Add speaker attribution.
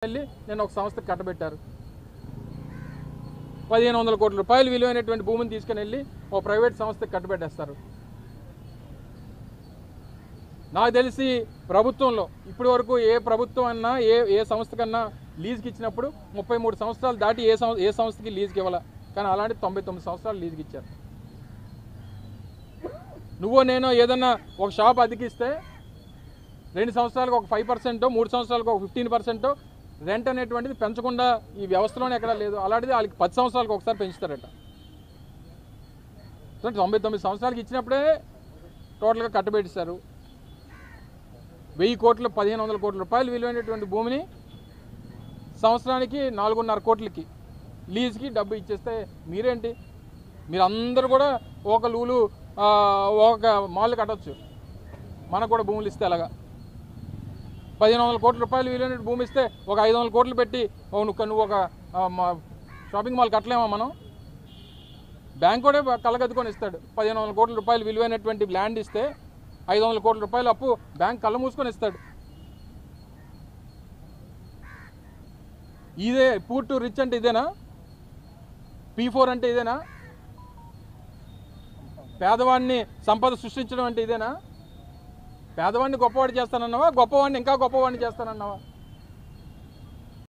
Speaker 1: నేను ఒక సంస్థకు కట్టబెట్టారు 1500 కోట్ల రూపాయలు విలువైనటువంటి భూమిని తీసుకుని వెళ్ళి ఒక ప్రైవేట్ సంస్థకు కట్టబెట్టేస్తారు. నాకు తెలిసి ప్రభుత్వంలో ఇప్పటి వరకు ఏ ప్రభుత్వం అన్నా ఏ సంస్థకన్నా లీజుకి ఇచ్చినప్పుడు 33 సంవత్సరాలు దాటి ఏ సంస్థకి లీజుకి ఇవ్వాల, కానీ అలాంటి 99 సంవత్సరాలు లీజుకి ఇచ్చారు. నువ్వో నేను ఏదన్నా ఒక షాప్ అతికిస్తే 2 సంవత్సరాలకు ఒక 5%, 3 సంవత్సరాలకు ఒక 15% రెంట్ అనేటువంటిది పెంచకుండా ఈ వ్యవస్థలోనే ఎక్కడా లేదు. అలాంటిది వాళ్ళకి 10 సంవత్సరాలకు ఒకసారి పెంచుతారట. 99 సంవత్సరాలకి ఇచ్చినప్పుడే టోటల్గా కట్టబెట్టిస్తారు. 1000 కోట్లు 1500 కోట్ల రూపాయలు విలువైనటువంటి భూమిని సంవత్సరానికి 4.5 కోట్లకి లీజ్కి డబ్బు ఇచ్చేస్తే మీరేంటి, మీరందరూ కూడా ఒక లూలు ఒక మాల్ కట్టవచ్చు, మనకు కూడా భూములు ఇస్తే అలాగా 1500 కోట్ల రూపాయలు విలువైన భూమి ఇస్తే ఒక 500 కోట్లు పెట్టి నువ్వు ఒక షాపింగ్ మాల్ కట్టలేమా? మనం బ్యాంక్ కూడా కళ్ళగద్దుకొని ఇస్తాడు. 1500 కోట్ల రూపాయలు విలువైనటువంటి ల్యాండ్ ఇస్తే 500 కోట్ల రూపాయలు అప్పు బ్యాంక్ కళ్ళ మూసుకొని ఇస్తాడు. ఇదే పూర్ టు రిచ్ అంటే ఇదేనా? P4 అంటే ఇదేనా? పేదవాడిని సంపద సృష్టించడం అంటే ఇదేనా? పేదవాడిని గొప్పవాడు చేస్తానన్నావా, గొప్పవాడిని ఇంకా గొప్పవాడిని చేస్తానన్నావా?